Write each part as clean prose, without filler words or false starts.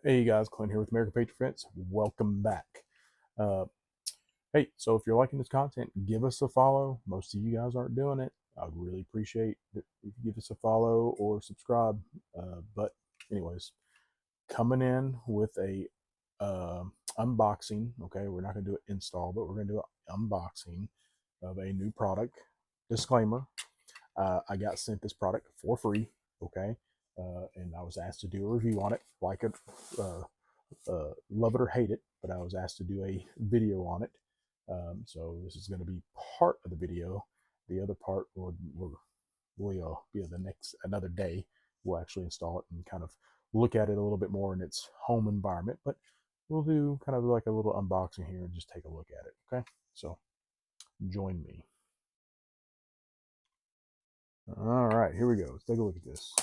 Hey guys, Clint here with American Patriot Fence. Welcome back. Uh, hey, so if you're liking this content, give us a follow. Most of you guys aren't doing it. I'd really appreciate it if you give us a follow or subscribe. But anyways, coming in with a uh, unboxing. Okay, we're not going to do an install, but we're going to do an unboxing of a new product. Disclaimer: I got sent this product for free. Okay, and I was asked to do a review on it, like it. Love it or hate it, but I was asked to do a video on it. So this is going to be part of the video. The other part will be the next another day. We'll actually install it and kind of look at it a little bit more in its home environment. But we'll do kind of like a little unboxing here and just take a look at it. Okay, so join me. All right, here we go. Let's take a look at this.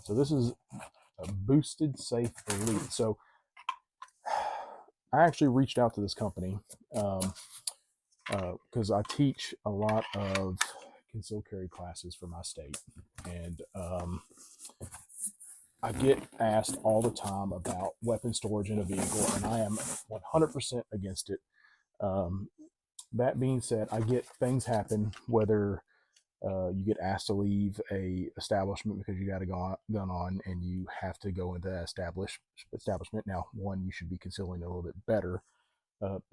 So this is a Boosted Safe Elite. So I actually reached out to this company because I teach a lot of concealed carry classes for my state, and I get asked all the time about weapon storage in a vehicle, and I am 100% against it. Um, that being said, I get things happen, whether you get asked to leave a establishment because you got a gun on and you have to go into that establishment. Now, one, you should be concealing a little bit better.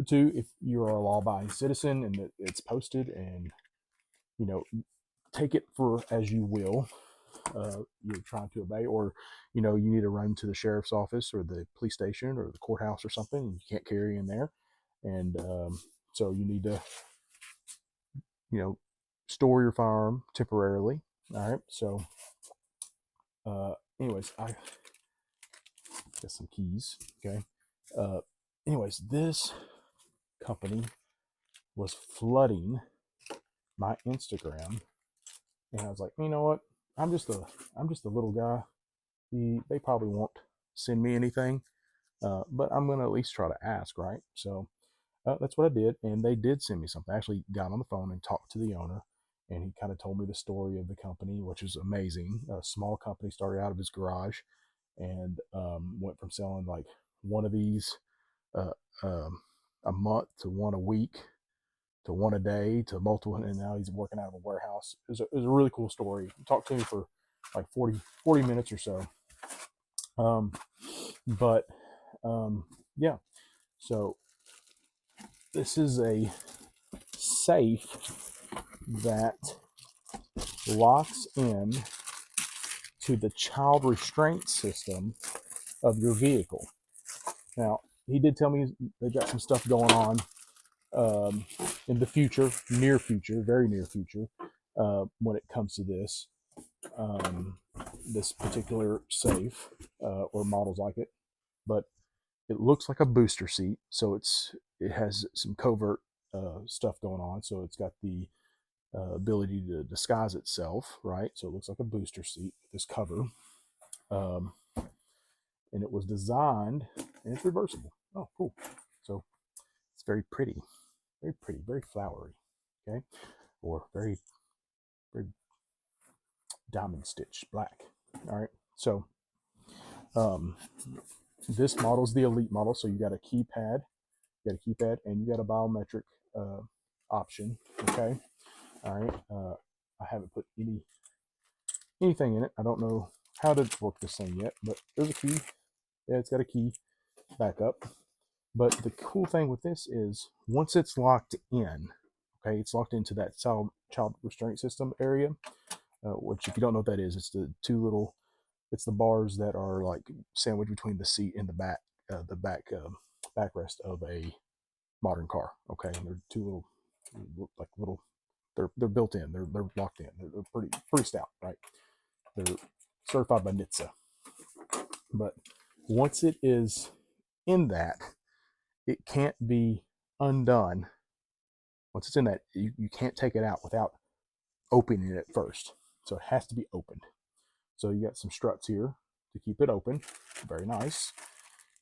Two, if you are a law-abiding citizen and it's posted, and you know, take it for as you will. You're trying to obey, or you need to run to the sheriff's office or the police station or the courthouse or something, and you can't carry in there, and so you need to, you know, store your firearm temporarily. All right. So, anyways, I got some keys. Okay. Uh, anyways, this company was flooding my Instagram, and I was like, you know what? I'm just a little guy. They probably won't send me anything, but I'm gonna at least try to ask, right? So that's what I did, and they did send me something. I actually got on the phone and talked to the owner, and he kind of told me the story of the company, which is amazing. A small company started out of his garage, and went from selling like one of these uh, um, a month to one a week to one a day to multiple, and now he's working out of a warehouse. It was a really cool story. He talked to me for like 40 minutes or so. Um, but yeah, so this is a safe that locks in to the child restraint system of your vehicle. Now, he did tell me they've got some stuff going on in the future, near future, very near future, when it comes to um, this particular safe or models like it. But it looks like a booster seat, so it has some covert stuff going on. So it's got the ability to disguise itself, right? So it looks like a booster seat with this cover, um, and it was designed, and it's reversible. Oh, cool! So it's very pretty, very flowery, okay, or very diamond stitch black. All right, so um, this model is the elite model, so you got a keypad, and you got a biometric uh, option. Okay, all right. I haven't put anything in it. I don't know how to work this thing yet, but there's a key. Yeah, it's got a key backup. But the cool thing with this is once it's locked in, okay, it's locked into that child restraint system area, which if you don't know what that is, it's the bars that are like sandwiched between the seat and the backrest of a modern car. Okay, and they're two little, they're built in, they're locked in, they're pretty stout, right? They're certified by NHTSA. But once it is in that, it can't be undone. Once it's in that, you can't take it out without opening it first. So it has to be opened. So you got some struts here to keep it open. Very nice.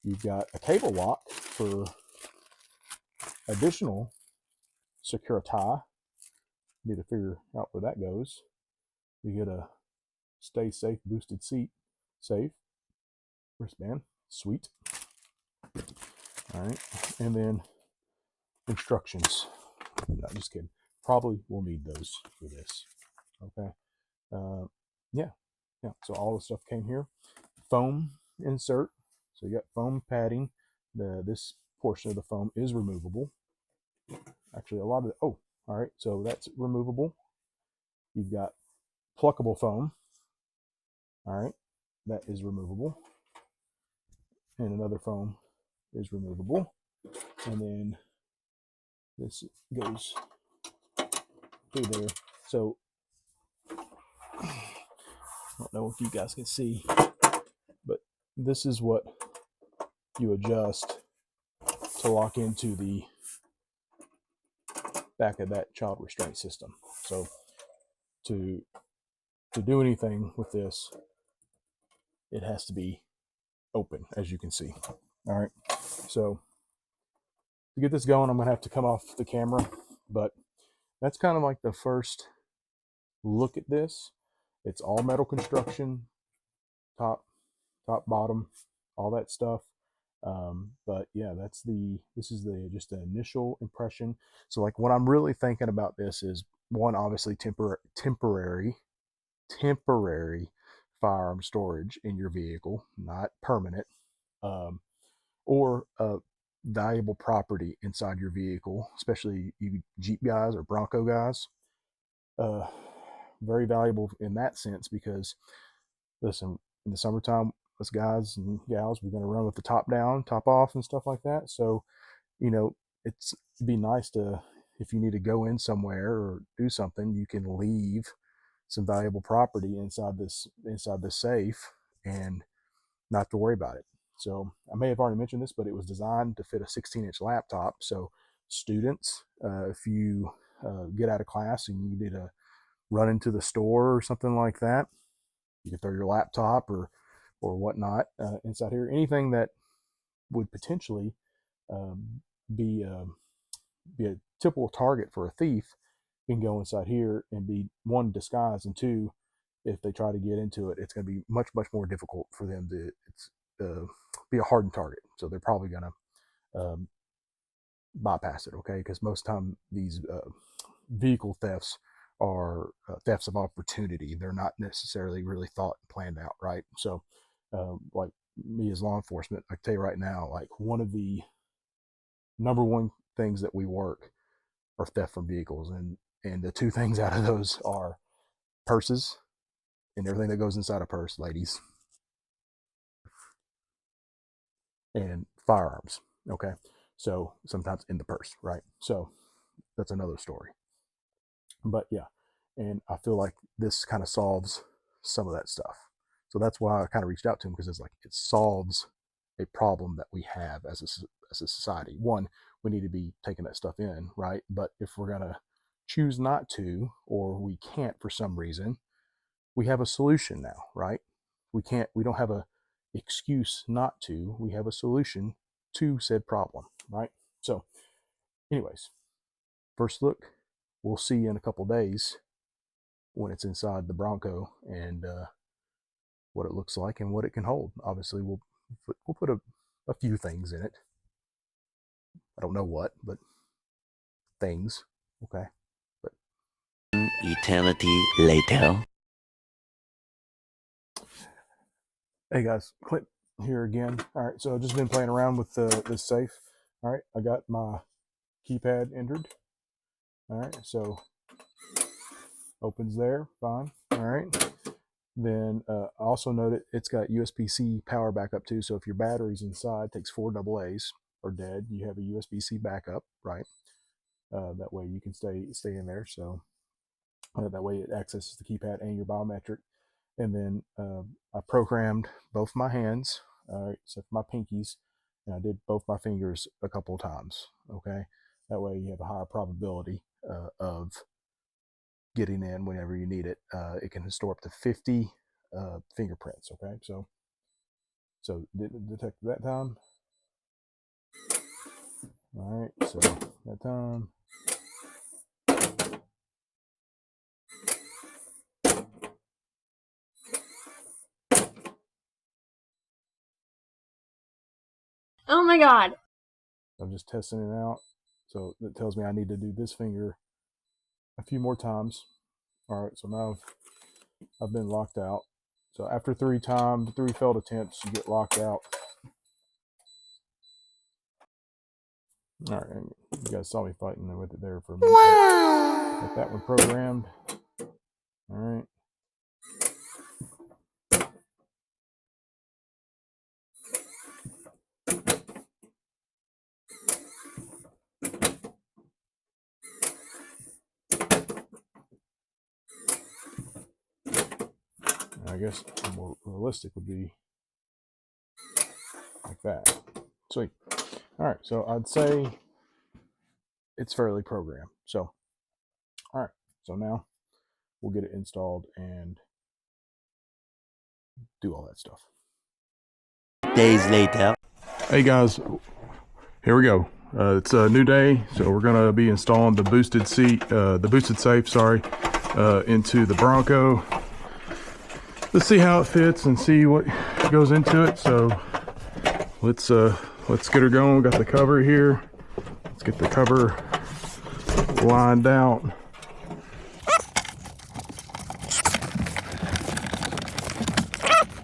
You've got a cable lock for additional security. Need to figure out where that goes. You get a stay safe boosted seat safe wristband. Sweet. All right, and then instructions. No, just kidding. Probably will need those for this. Okay. Uh, yeah, yeah. So all the stuff came here. Foam insert. So you got foam padding. This portion of the foam is removable. Actually, a lot of oh, all right. So that's removable. You've got pluckable foam. All right, that is removable. And another foam is removable. And then this goes through there. So I don't know if you guys can see, but this is what you adjust to lock into the back of that child restraint system. So to do anything with this, it has to be open, as you can see. All right. So to get this going, I'm gonna have to come off the camera, but that's kind of like the first look at this. It's all metal construction, top, bottom, all that stuff. But yeah, this is the just the initial impression. So like what I'm really thinking about this is one, obviously temporary firearm storage in your vehicle, not permanent, or valuable property inside your vehicle, especially you Jeep guys or Bronco guys. Very valuable in that sense because, listen, in the summertime, us guys and gals, we're going to run with the top down, top off, and stuff like that. So, you know, it'd be nice to, if you need to go in somewhere or do something, you can leave some valuable property inside this safe and not to worry about it. So I may have already mentioned this, but it was designed to fit a 16-inch laptop. So students, if you get out of class and you need to run into the store or something like that, you can throw your laptop or whatnot inside here. Anything that would potentially um, be a typical target for a thief can go inside here and be, one, disguised, and two, if they try to get into it, it's going to be much more difficult for them to be a hardened target. So they're probably going to bypass it, okay? Because most time these vehicle thefts are thefts of opportunity. They're not necessarily really thought and planned out, right? So, like me as law enforcement, I can tell you right now, like one of the number one things that we work are theft from vehicles, and the two things out of those are purses and everything that goes inside a purse, ladies, and firearms. Okay, so sometimes in the purse, right? So that's another story. But yeah, and I feel like this kind of solves some of that stuff. So that's why I kind of reached out to him, because it's like it solves a problem that we have as a society. One, we need to be taking that stuff in, right? But if we're gonna choose not to, or we can't for some reason, we have a solution now, right? We don't have a excuse not to. We have a solution to said problem, right? So, anyways, first look, we'll see in a couple days when it's inside the Bronco, and what it looks like and what it can hold. Obviously, we'll put a few things in it. I don't know what, but things. Okay. But eternity later. hey guys, Clint here again. All right, so I've just been playing around with this safe. All right, I got my keypad entered. All right, so opens there, fine. All right. Then I also noted it's got USB-C power backup too. So if your battery's inside, takes 4 AA's, are dead, you have a USB-C backup, right? That way you can stay in there. So that way it accesses the keypad and your biometric. And then I programmed both my hands, except for my pinkies, and I did both my fingers a couple of times. Okay, that way you have a higher probability of getting in whenever you need it. It can store up to 50 fingerprints. Okay, so didn't detect that time. All right, so that time. Oh my god. I'm just testing it out. So it tells me I need to do this finger a few more times. All right, so now I've been locked out. So after 3 failed attempts, you get locked out. All right, you guys saw me fighting with it there for a minute. Got that one programmed. All right. I guess more realistic would be like that. Sweet. All right, so I'd say it's fairly programmed. So, all right, so now we'll get it installed and do all that stuff. Days later. Hey guys, here we go. It's a new day, so we're gonna be installing the boosted safe, into the Bronco. Let's see how it fits and see what goes into it. So let's get her going. We got the cover here. Let's get the cover lined out.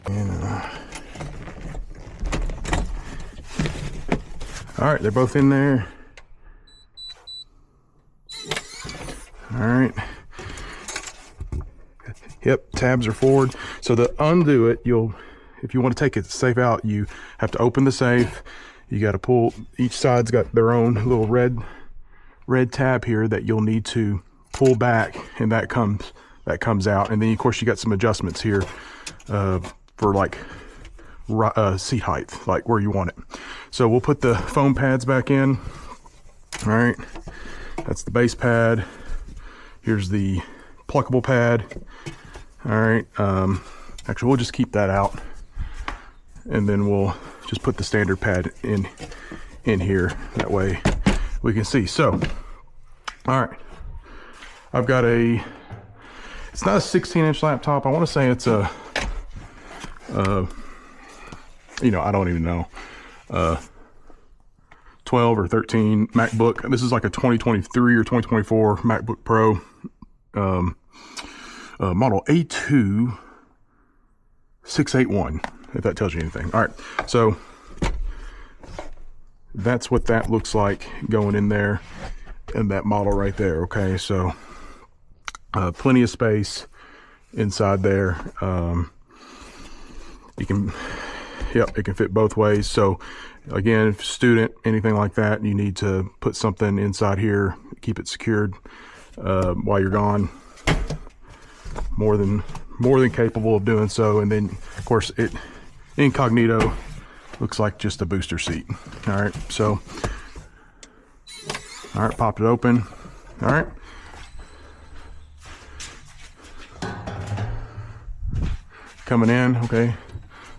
And, all right, they're both in there. All right. Yep, tabs are forward. So to undo it, if you want to take it safe out, you have to open the safe. You got to pull, each side's got their own little red tab here that you'll need to pull back, and that comes out. And then of course you got some adjustments here for like seat height, like where you want it. So we'll put the foam pads back in. All right, that's the base pad. Here's the pluckable pad. All right, actually we'll just keep that out, and then we'll just put the standard pad in here. That way we can see. So, all right, I've got it's not a 16-inch laptop. I want to say it's a, I don't even know, 12 or 13 MacBook. This is like a 2023 or 2024 MacBook Pro. Model A2681, if that tells you anything. All right, so that's what that looks like going in there, and that model right there. Okay, so plenty of space inside there. It can fit both ways. So again, if student, anything like that, you need to put something inside here, keep it secured while you're gone. More than capable of doing so. And then of course it incognito looks like just a booster seat. All right, so all right, popped it open. All right, coming in. Okay,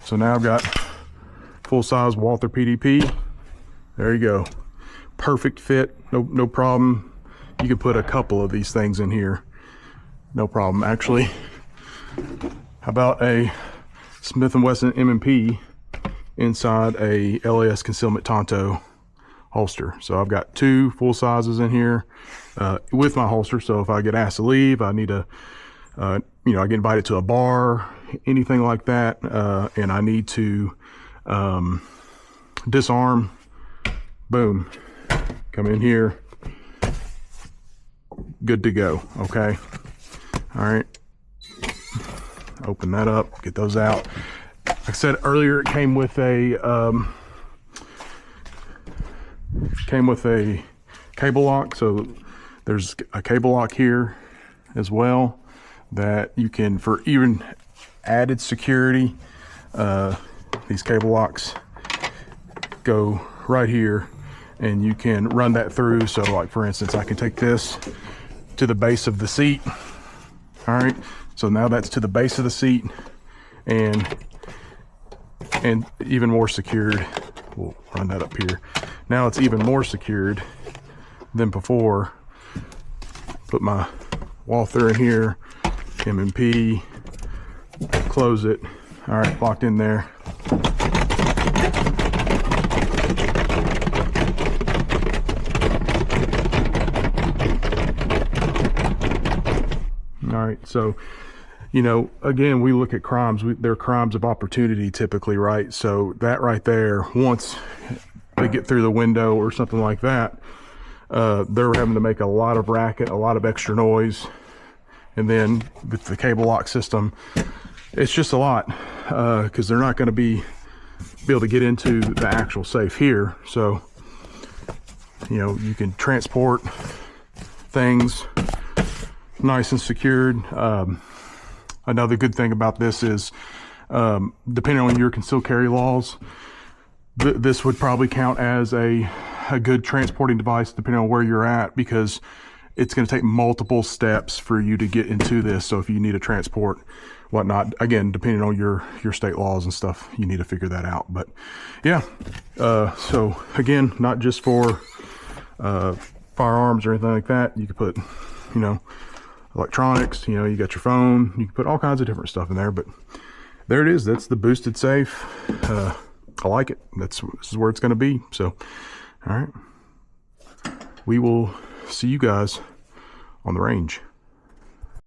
so now I've got full-size Walther PDP. There you go, perfect fit, no problem. You could put a couple of these things in here, no problem. Actually, how about a Smith & Wesson M&P inside a LAS Concealment Tonto holster? So I've got 2 full sizes in here with my holster. So if I get asked to leave, I need to, I get invited to a bar, anything like that, and I need to disarm, boom, come in here, good to go. Okay. All right, open that up, get those out. Like I said earlier, it came with a cable lock. So there's a cable lock here as well that you can, for even added security, these cable locks go right here, and you can run that through. So like for instance, I can take this to the base of the seat. All right, so now that's to the base of the seat, and even more secured. We'll run that up here. Now it's even more secured than before. Put my Walther in here, M&P, close it. All right, locked in there. So, you know, again, we look at crimes, they're crimes of opportunity typically, right? So that right there, once they get through the window or something like that, they're having to make a lot of racket, a lot of extra noise. And then with the cable lock system, it's just a lot, because they're not going to be able to get into the actual safe here. So, you know, you can transport things nice and secured. Another good thing about this is, depending on your concealed carry laws, this would probably count as a good transporting device depending on where you're at, because it's going to take multiple steps for you to get into this. So if you need to transport whatnot, again, depending on your state laws and stuff, you need to figure that out. But yeah, so again, not just for firearms or anything like that. You could put, you know, electronics, you know, you got your phone, you can put all kinds of different stuff in there. But there it is. That's the boosted safe. I like it. This is where it's going to be. So, all right, we will see you guys on the range.